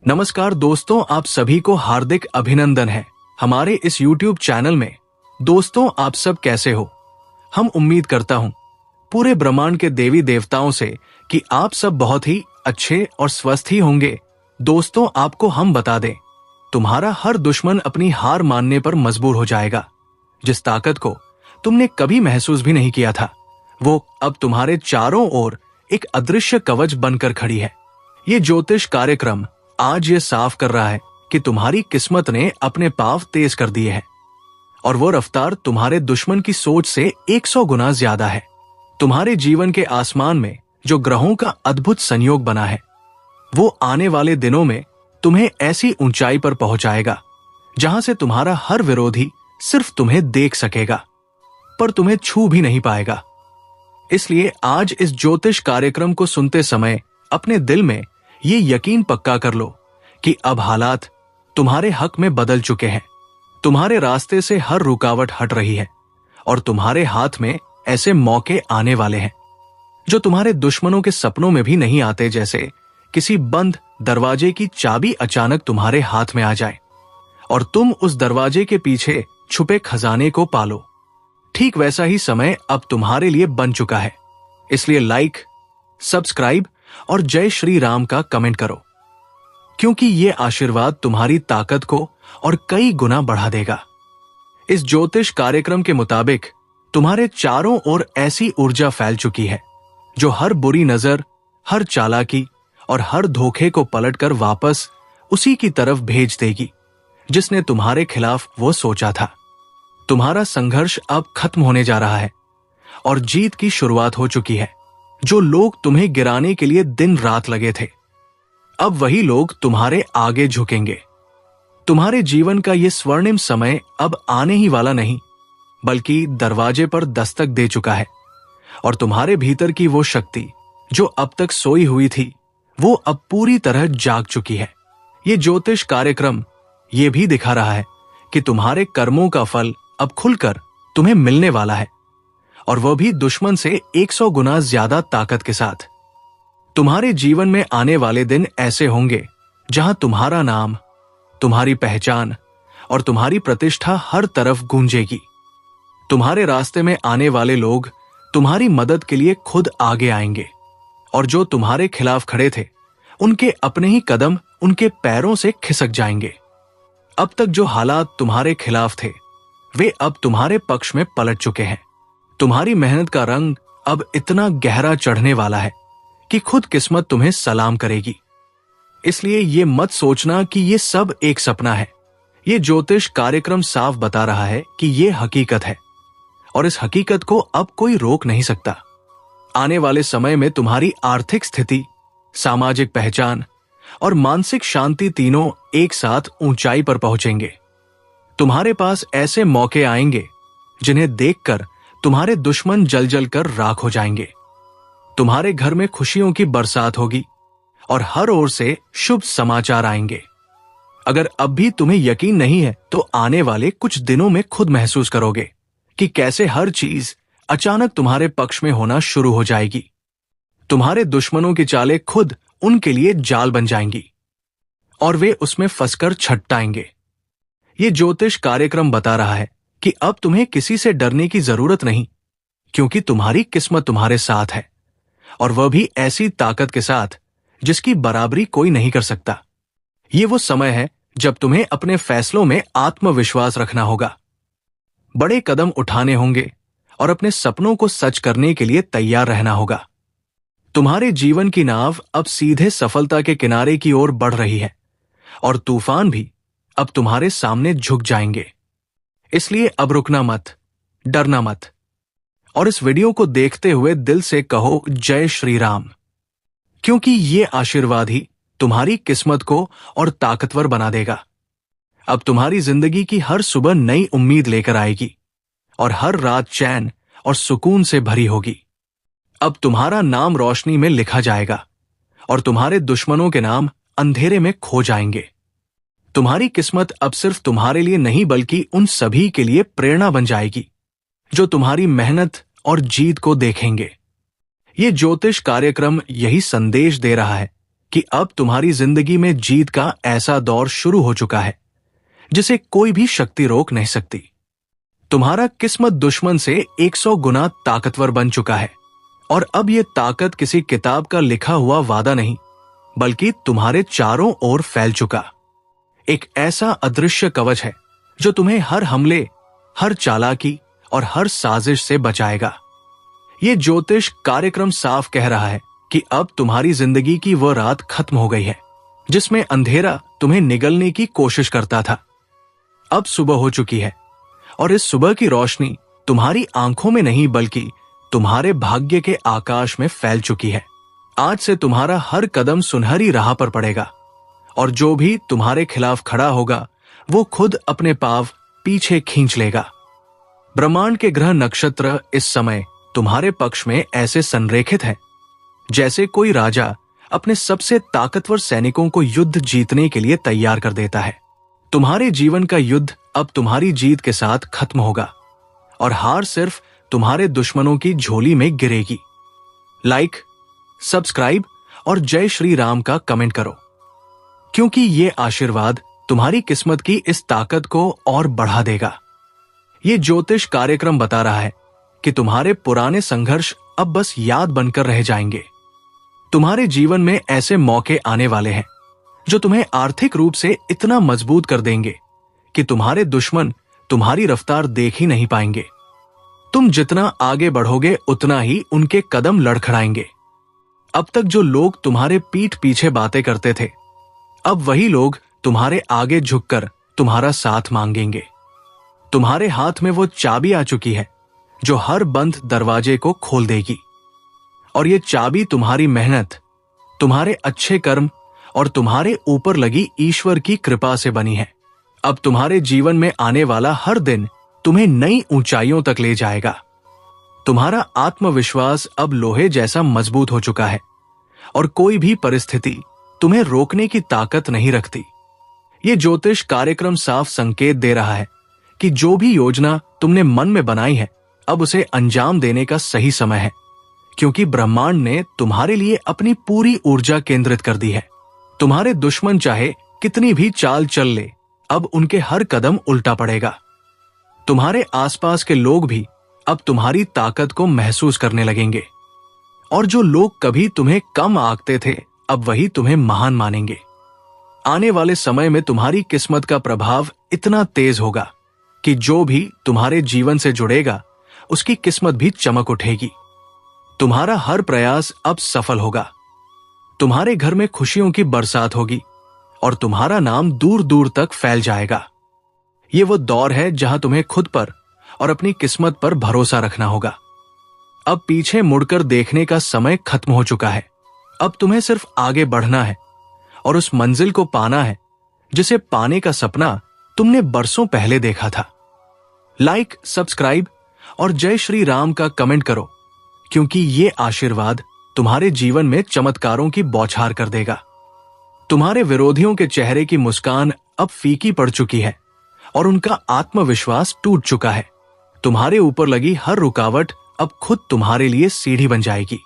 नमस्कार दोस्तों, आप सभी को हार्दिक अभिनंदन है हमारे इस YouTube चैनल में। दोस्तों, आप सब कैसे हो? हम उम्मीद करता हूँ पूरे ब्रह्मांड के देवी देवताओं से कि आप सब बहुत ही अच्छे और स्वस्थ ही होंगे। दोस्तों, आपको हम बता दें, तुम्हारा हर दुश्मन अपनी हार मानने पर मजबूर हो जाएगा। जिस ताकत को तुमने कभी महसूस भी नहीं किया था, वो अब तुम्हारे चारों ओर एक अदृश्य कवच बनकर खड़ी है। ये ज्योतिष कार्यक्रम आज ये साफ कर रहा है कि तुम्हारी किस्मत ने अपने पांव तेज कर दिए हैं और वो रफ्तार तुम्हारे दुश्मन की सोच से 100 गुना ज्यादा है। तुम्हारे जीवन के आसमान में जो ग्रहों का अद्भुत संयोग बना है, वो आने वाले दिनों में तुम्हें ऐसी ऊंचाई पर पहुंचाएगा जहां से तुम्हारा हर विरोधी सिर्फ तुम्हें देख सकेगा, पर तुम्हें छू भी नहीं पाएगा। इसलिए आज इस ज्योतिष कार्यक्रम को सुनते समय अपने दिल में ये यकीन पक्का कर लो कि अब हालात तुम्हारे हक में बदल चुके हैं। तुम्हारे रास्ते से हर रुकावट हट रही है और तुम्हारे हाथ में ऐसे मौके आने वाले हैं जो तुम्हारे दुश्मनों के सपनों में भी नहीं आते। जैसे किसी बंद दरवाजे की चाबी अचानक तुम्हारे हाथ में आ जाए और तुम उस दरवाजे के पीछे छुपे खजाने को पालो। ठीक वैसा ही समय अब तुम्हारे लिए बन चुका है। इसलिए लाइक, सब्सक्राइब और जय श्री राम का कमेंट करो, क्योंकि ये आशीर्वाद तुम्हारी ताकत को और कई गुना बढ़ा देगा। इस ज्योतिष कार्यक्रम के मुताबिक तुम्हारे चारों ओर ऐसी ऊर्जा फैल चुकी है जो हर बुरी नजर, हर चालाकी और हर धोखे को पलटकर वापस उसी की तरफ भेज देगी जिसने तुम्हारे खिलाफ वो सोचा था। तुम्हारा संघर्ष अब खत्म होने जा रहा है और जीत की शुरुआत हो चुकी है। जो लोग तुम्हें गिराने के लिए दिन रात लगे थे, अब वही लोग तुम्हारे आगे झुकेंगे। तुम्हारे जीवन का ये स्वर्णिम समय अब आने ही वाला नहीं, बल्कि दरवाजे पर दस्तक दे चुका है और तुम्हारे भीतर की वो शक्ति जो अब तक सोई हुई थी, वो अब पूरी तरह जाग चुकी है। ये ज्योतिष कार्यक्रम ये भी दिखा रहा है कि तुम्हारे कर्मों का फल अब खुलकर तुम्हें मिलने वाला है, और वह भी दुश्मन से 100 गुना ज्यादा ताकत के साथ। तुम्हारे जीवन में आने वाले दिन ऐसे होंगे जहां तुम्हारा नाम, तुम्हारी पहचान और तुम्हारी प्रतिष्ठा हर तरफ गूंजेगी। तुम्हारे रास्ते में आने वाले लोग तुम्हारी मदद के लिए खुद आगे आएंगे और जो तुम्हारे खिलाफ खड़े थे, उनके अपने ही कदम उनके पैरों से खिसक जाएंगे। अब तक जो हालात तुम्हारे खिलाफ थे, वे अब तुम्हारे पक्ष में पलट चुके हैं। तुम्हारी मेहनत का रंग अब इतना गहरा चढ़ने वाला है कि खुद किस्मत तुम्हें सलाम करेगी। इसलिए ये मत सोचना कि ये सब एक सपना है। ये ज्योतिष कार्यक्रम साफ बता रहा है कि ये हकीकत है और इस हकीकत को अब कोई रोक नहीं सकता। आने वाले समय में तुम्हारी आर्थिक स्थिति, सामाजिक पहचान और मानसिक शांति तीनों एक साथ ऊंचाई पर पहुंचेंगे। तुम्हारे पास ऐसे मौके आएंगे जिन्हें देखकर तुम्हारे दुश्मन जल जल कर राख हो जाएंगे। तुम्हारे घर में खुशियों की बरसात होगी और हर ओर से शुभ समाचार आएंगे। अगर अब भी तुम्हें यकीन नहीं है, तो आने वाले कुछ दिनों में खुद महसूस करोगे कि कैसे हर चीज अचानक तुम्हारे पक्ष में होना शुरू हो जाएगी। तुम्हारे दुश्मनों की चालें खुद उनके लिए जाल बन जाएंगी और वे उसमें फंसकर छटटाएंगे। ये ज्योतिष कार्यक्रम बता रहा है कि अब तुम्हें किसी से डरने की जरूरत नहीं, क्योंकि तुम्हारी किस्मत तुम्हारे साथ है, और वह भी ऐसी ताकत के साथ जिसकी बराबरी कोई नहीं कर सकता। ये वो समय है जब तुम्हें अपने फैसलों में आत्मविश्वास रखना होगा, बड़े कदम उठाने होंगे और अपने सपनों को सच करने के लिए तैयार रहना होगा। तुम्हारे जीवन की नाव अब सीधे सफलता के किनारे की ओर बढ़ रही है और तूफान भी अब तुम्हारे सामने झुक जाएंगे। इसलिए अब रुकना मत, डरना मत, और इस वीडियो को देखते हुए दिल से कहो जय श्री राम, क्योंकि ये आशीर्वाद ही तुम्हारी किस्मत को और ताकतवर बना देगा। अब तुम्हारी जिंदगी की हर सुबह नई उम्मीद लेकर आएगी और हर रात चैन और सुकून से भरी होगी। अब तुम्हारा नाम रोशनी में लिखा जाएगा और तुम्हारे दुश्मनों के नाम अंधेरे में खो जाएंगे। तुम्हारी किस्मत अब सिर्फ तुम्हारे लिए नहीं, बल्कि उन सभी के लिए प्रेरणा बन जाएगी जो तुम्हारी मेहनत और जीत को देखेंगे। ये ज्योतिष कार्यक्रम यही संदेश दे रहा है कि अब तुम्हारी जिंदगी में जीत का ऐसा दौर शुरू हो चुका है जिसे कोई भी शक्ति रोक नहीं सकती। तुम्हारा किस्मत दुश्मन से 100 गुना ताकतवर बन चुका है और अब यह ताकत किसी किताब का लिखा हुआ वादा नहीं, बल्कि तुम्हारे चारों ओर फैल चुका एक ऐसा अदृश्य कवच है जो तुम्हें हर हमले, हर चालाकी और हर साजिश से बचाएगा। ये ज्योतिष कार्यक्रम साफ कह रहा है कि अब तुम्हारी जिंदगी की वह रात खत्म हो गई है जिसमें अंधेरा तुम्हें निगलने की कोशिश करता था। अब सुबह हो चुकी है और इस सुबह की रोशनी तुम्हारी आंखों में नहीं बल्कि तुम्हारे भाग्य के आकाश में फैल चुकी है। आज से तुम्हारा हर कदम सुनहरी राह पर पड़ेगा और जो भी तुम्हारे खिलाफ खड़ा होगा वो खुद अपने पांव पीछे खींच लेगा। ब्रह्मांड के ग्रह नक्षत्र इस समय तुम्हारे पक्ष में ऐसे संरेखित हैं जैसे कोई राजा अपने सबसे ताकतवर सैनिकों को युद्ध जीतने के लिए तैयार कर देता है। तुम्हारे जीवन का युद्ध अब तुम्हारी जीत के साथ खत्म होगा और हार सिर्फ तुम्हारे दुश्मनों की झोली में गिरेगी। लाइक, सब्सक्राइब और जय श्री राम का कमेंट करो, क्योंकि ये आशीर्वाद तुम्हारी किस्मत की इस ताकत को और बढ़ा देगा। ये ज्योतिष कार्यक्रम बता रहा है कि तुम्हारे पुराने संघर्ष अब बस याद बनकर रह जाएंगे। तुम्हारे जीवन में ऐसे मौके आने वाले हैं जो तुम्हें आर्थिक रूप से इतना मजबूत कर देंगे कि तुम्हारे दुश्मन तुम्हारी रफ्तार देख ही नहीं पाएंगे। तुम जितना आगे बढ़ोगे उतना ही उनके कदम लड़खड़ाएंगे। अब तक जो लोग तुम्हारे पीठ पीछे बातें करते थे, अब वही लोग तुम्हारे आगे झुककर तुम्हारा साथ मांगेंगे। तुम्हारे हाथ में वो चाबी आ चुकी है जो हर बंद दरवाजे को खोल देगी और ये चाबी तुम्हारी मेहनत, तुम्हारे अच्छे कर्म और तुम्हारे ऊपर लगी ईश्वर की कृपा से बनी है। अब तुम्हारे जीवन में आने वाला हर दिन तुम्हें नई ऊंचाइयों तक ले जाएगा। तुम्हारा आत्मविश्वास अब लोहे जैसा मजबूत हो चुका है और कोई भी परिस्थिति तुम्हें रोकने की ताकत नहीं रखती। ये ज्योतिष कार्यक्रम साफ संकेत दे रहा है कि जो भी योजना तुमने मन में बनाई है अब उसे अंजाम देने का सही समय है, क्योंकि ब्रह्मांड ने तुम्हारे लिए अपनी पूरी ऊर्जा केंद्रित कर दी है। तुम्हारे दुश्मन चाहे कितनी भी चाल चल ले, अब उनके हर कदम उल्टा पड़ेगा। तुम्हारे आसपास के लोग भी अब तुम्हारी ताकत को महसूस करने लगेंगे और जो लोग कभी तुम्हें कम आंकते थे अब वही तुम्हें महान मानेंगे। आने वाले समय में तुम्हारी किस्मत का प्रभाव इतना तेज होगा कि जो भी तुम्हारे जीवन से जुड़ेगा उसकी किस्मत भी चमक उठेगी। तुम्हारा हर प्रयास अब सफल होगा। तुम्हारे घर में खुशियों की बरसात होगी और तुम्हारा नाम दूर दूर तक फैल जाएगा। ये वो दौर है जहां तुम्हें खुद पर और अपनी किस्मत पर भरोसा रखना होगा। अब पीछे मुड़कर देखने का समय खत्म हो चुका है। अब तुम्हें सिर्फ आगे बढ़ना है और उस मंजिल को पाना है जिसे पाने का सपना तुमने बरसों पहले देखा था। लाइक, सब्सक्राइब और जय श्री राम का कमेंट करो, क्योंकि ये आशीर्वाद तुम्हारे जीवन में चमत्कारों की बौछार कर देगा। तुम्हारे विरोधियों के चेहरे की मुस्कान अब फीकी पड़ चुकी है और उनका आत्मविश्वास टूट चुका है। तुम्हारे ऊपर लगी हर रुकावट अब खुद तुम्हारे लिए सीढ़ी बन जाएगी।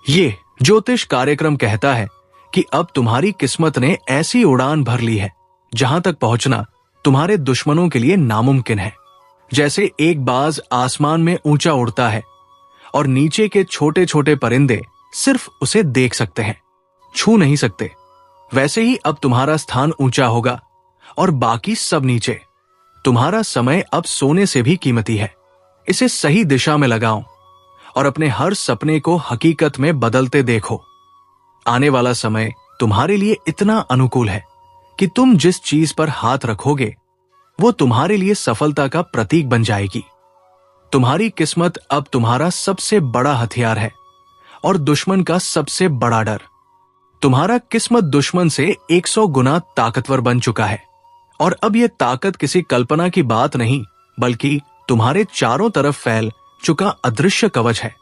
ये ज्योतिष कार्यक्रम कहता है कि अब तुम्हारी किस्मत ने ऐसी उड़ान भर ली है जहां तक पहुंचना तुम्हारे दुश्मनों के लिए नामुमकिन है। जैसे एक बाज आसमान में ऊंचा उड़ता है और नीचे के छोटे छोटे परिंदे सिर्फ उसे देख सकते हैं, छू नहीं सकते, वैसे ही अब तुम्हारा स्थान ऊंचा होगा और बाकी सब नीचे। तुम्हारा समय अब सोने से भी कीमती है। इसे सही दिशा में लगाओ और अपने हर सपने को हकीकत में बदलते देखो। आने वाला समय तुम्हारे लिए इतना अनुकूल है कि तुम जिस चीज पर हाथ रखोगे वो तुम्हारे लिए सफलता का प्रतीक बन जाएगी। तुम्हारी किस्मत अब तुम्हारा सबसे बड़ा हथियार है और दुश्मन का सबसे बड़ा डर। तुम्हारा किस्मत दुश्मन से 100 गुना ताकतवर बन चुका है और अब यह ताकत किसी कल्पना की बात नहीं बल्कि तुम्हारे चारों तरफ फैल चुका अदृश्य कवच है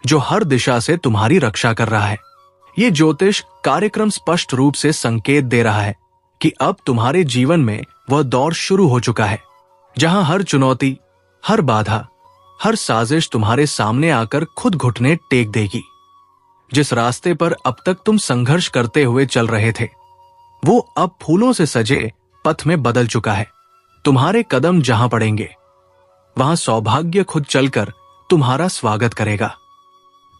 जो हर दिशा से तुम्हारी रक्षा कर रहा है। ये ज्योतिष कार्यक्रम स्पष्ट रूप से संकेत दे रहा है कि अब तुम्हारे जीवन में वह दौर शुरू हो चुका है जहां हर चुनौती, हर बाधा, हर साजिश तुम्हारे सामने आकर खुद घुटने टेक देगी। जिस रास्ते पर अब तक तुम संघर्ष करते हुए चल रहे थे, वो अब फूलों से सजे पथ में बदल चुका है। तुम्हारे कदम जहां पड़ेंगे, वहां सौभाग्य खुद चलकर तुम्हारा स्वागत करेगा।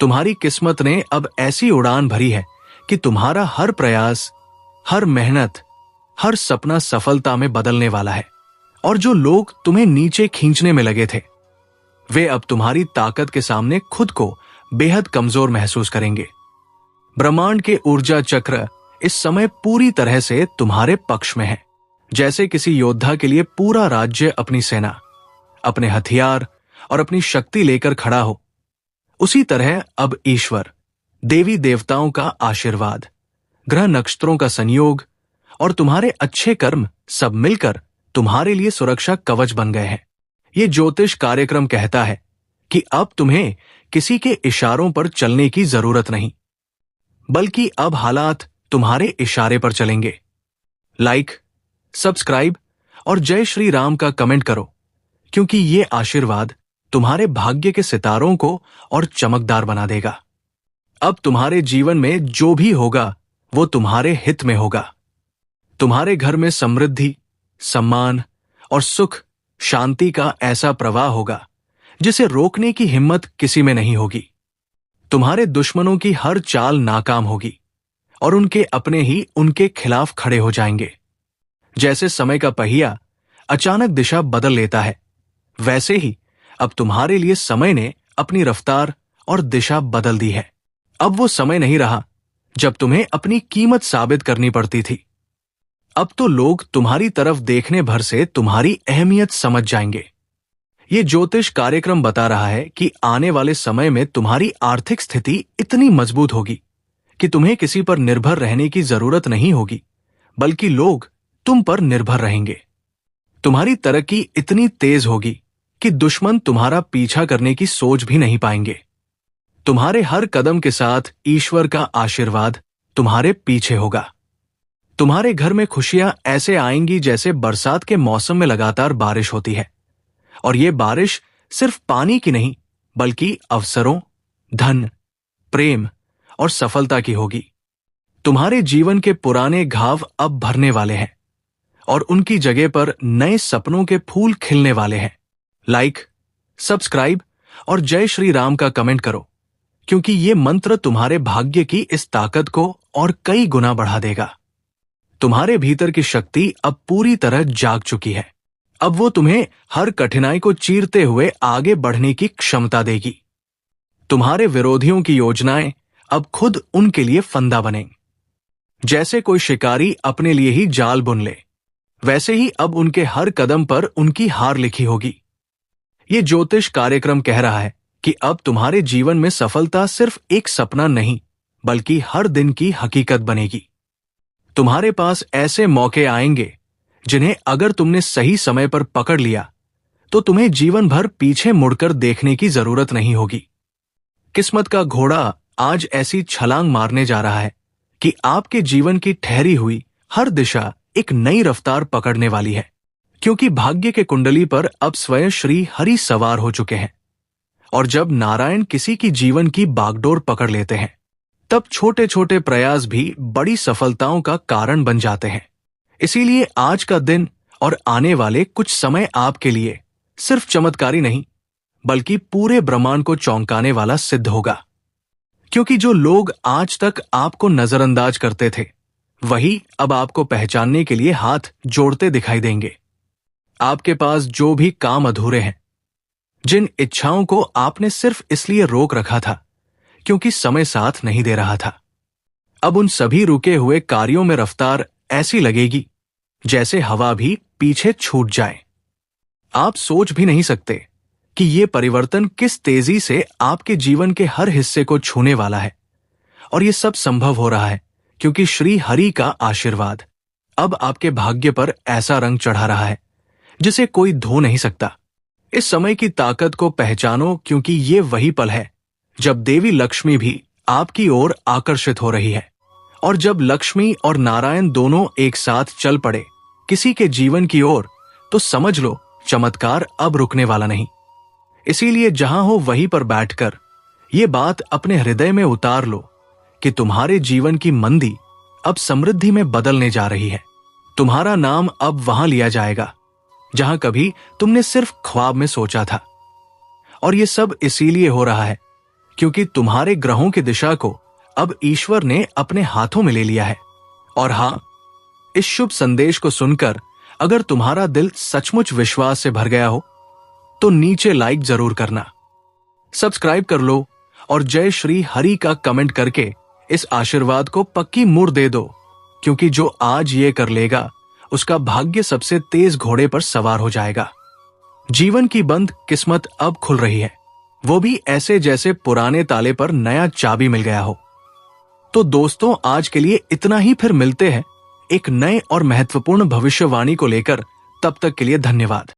तुम्हारी किस्मत ने अब ऐसी उड़ान भरी है कि तुम्हारा हर प्रयास, हर मेहनत, हर सपना सफलता में बदलने वाला है। और जो लोग तुम्हें नीचे खींचने में लगे थे, वे अब तुम्हारी ताकत के सामने खुद को बेहद कमजोर महसूस करेंगे। ब्रह्मांड के ऊर्जा चक्र इस समय पूरी तरह से तुम्हारे पक्ष में है। जैसे किसी योद्धा के लिए पूरा राज्य अपनी सेना, अपने हथियार और अपनी शक्ति लेकर खड़ा हो, उसी तरह अब ईश्वर, देवी देवताओं का आशीर्वाद, ग्रह नक्षत्रों का संयोग और तुम्हारे अच्छे कर्म सब मिलकर तुम्हारे लिए सुरक्षा कवच बन गए हैं। ये ज्योतिष कार्यक्रम कहता है कि अब तुम्हें किसी के इशारों पर चलने की जरूरत नहीं, बल्कि अब हालात तुम्हारे इशारे पर चलेंगे। लाइक, सब्सक्राइब और जय श्री राम का कमेंट करो, क्योंकि ये आशीर्वाद तुम्हारे भाग्य के सितारों को और चमकदार बना देगा। अब तुम्हारे जीवन में जो भी होगा वो तुम्हारे हित में होगा। तुम्हारे घर में समृद्धि, सम्मान और सुख, शांति का ऐसा प्रवाह होगा जिसे रोकने की हिम्मत किसी में नहीं होगी। तुम्हारे दुश्मनों की हर चाल नाकाम होगी और उनके अपने ही उनके खिलाफ खड़े हो जाएंगे। जैसे समय का पहिया अचानक दिशा बदल लेता है, वैसे ही अब तुम्हारे लिए समय ने अपनी रफ्तार और दिशा बदल दी है। अब वो समय नहीं रहा जब तुम्हें अपनी कीमत साबित करनी पड़ती थी। अब तो लोग तुम्हारी तरफ देखने भर से तुम्हारी अहमियत समझ जाएंगे। ये ज्योतिष कार्यक्रम बता रहा है कि आने वाले समय में तुम्हारी आर्थिक स्थिति इतनी मजबूत होगी कि तुम्हें किसी पर निर्भर रहने की जरूरत नहीं होगी, बल्कि लोग तुम पर निर्भर रहेंगे। तुम्हारी तरक्की इतनी तेज होगी कि दुश्मन तुम्हारा पीछा करने की सोच भी नहीं पाएंगे। तुम्हारे हर कदम के साथ ईश्वर का आशीर्वाद तुम्हारे पीछे होगा। तुम्हारे घर में खुशियां ऐसे आएंगी जैसे बरसात के मौसम में लगातार बारिश होती है। और ये बारिश सिर्फ पानी की नहीं, बल्कि अवसरों, धन, प्रेम और सफलता की होगी। तुम्हारे जीवन के पुराने घाव अब भरने वाले हैं और उनकी जगह पर नए सपनों के फूल खिलने वाले हैं। लाइक, सब्सक्राइब और जय श्री राम का कमेंट करो, क्योंकि ये मंत्र तुम्हारे भाग्य की इस ताकत को और कई गुना बढ़ा देगा। तुम्हारे भीतर की शक्ति अब पूरी तरह जाग चुकी है। अब वो तुम्हें हर कठिनाई को चीरते हुए आगे बढ़ने की क्षमता देगी। तुम्हारे विरोधियों की योजनाएं अब खुद उनके लिए फंदा बनेंगी। जैसे कोई शिकारी अपने लिए ही जाल बुन ले, वैसे ही अब उनके हर कदम पर उनकी हार लिखी होगी। ये ज्योतिष कार्यक्रम कह रहा है कि अब तुम्हारे जीवन में सफलता सिर्फ एक सपना नहीं, बल्कि हर दिन की हकीकत बनेगी। तुम्हारे पास ऐसे मौके आएंगे जिन्हें अगर तुमने सही समय पर पकड़ लिया तो तुम्हें जीवन भर पीछे मुड़कर देखने की जरूरत नहीं होगी। किस्मत का घोड़ा आज ऐसी छलांग मारने जा रहा है कि आपके जीवन की ठहरी हुई हर दिशा एक नई रफ्तार पकड़ने वाली है, क्योंकि भाग्य के कुंडली पर अब स्वयं श्री हरि सवार हो चुके हैं। और जब नारायण किसी की जीवन की बागडोर पकड़ लेते हैं, तब छोटे छोटे प्रयास भी बड़ी सफलताओं का कारण बन जाते हैं। इसीलिए आज का दिन और आने वाले कुछ समय आपके लिए सिर्फ चमत्कारी नहीं, बल्कि पूरे ब्रह्मांड को चौंकाने वाला सिद्ध होगा। क्योंकि जो लोग आज तक आपको नजरअंदाज करते थे, वही अब आपको पहचानने के लिए हाथ जोड़ते दिखाई देंगे। आपके पास जो भी काम अधूरे हैं, जिन इच्छाओं को आपने सिर्फ इसलिए रोक रखा था क्योंकि समय साथ नहीं दे रहा था, अब उन सभी रुके हुए कार्यों में रफ्तार ऐसी लगेगी जैसे हवा भी पीछे छूट जाए। आप सोच भी नहीं सकते कि ये परिवर्तन किस तेजी से आपके जीवन के हर हिस्से को छूने वाला है। और ये सब संभव हो रहा है क्योंकि श्री हरि का आशीर्वाद अब आपके भाग्य पर ऐसा रंग चढ़ा रहा है जिसे कोई धो नहीं सकता। इस समय की ताकत को पहचानो, क्योंकि ये वही पल है जब देवी लक्ष्मी भी आपकी ओर आकर्षित हो रही है। और जब लक्ष्मी और नारायण दोनों एक साथ चल पड़े किसी के जीवन की ओर, तो समझ लो चमत्कार अब रुकने वाला नहीं। इसीलिए जहां हो वहीं पर बैठकर ये बात अपने हृदय में उतार लो कि तुम्हारे जीवन की मंदी अब समृद्धि में बदलने जा रही है। तुम्हारा नाम अब वहां लिया जाएगा जहां कभी तुमने सिर्फ ख्वाब में सोचा था। और ये सब इसीलिए हो रहा है क्योंकि तुम्हारे ग्रहों की दिशा को अब ईश्वर ने अपने हाथों में ले लिया है। और हां, इस शुभ संदेश को सुनकर अगर तुम्हारा दिल सचमुच विश्वास से भर गया हो तो नीचे लाइक जरूर करना, सब्सक्राइब कर लो और जय श्री हरि का कमेंट करके इस आशीर्वाद को पक्की मुहर दे दो, क्योंकि जो आज ये कर लेगा उसका भाग्य सबसे तेज घोड़े पर सवार हो जाएगा। जीवन की बंद किस्मत अब खुल रही है, वो भी ऐसे जैसे पुराने ताले पर नया चाबी मिल गया हो। तो दोस्तों, आज के लिए इतना ही। फिर मिलते हैं एक नए और महत्वपूर्ण भविष्यवाणी को लेकर। तब तक के लिए धन्यवाद।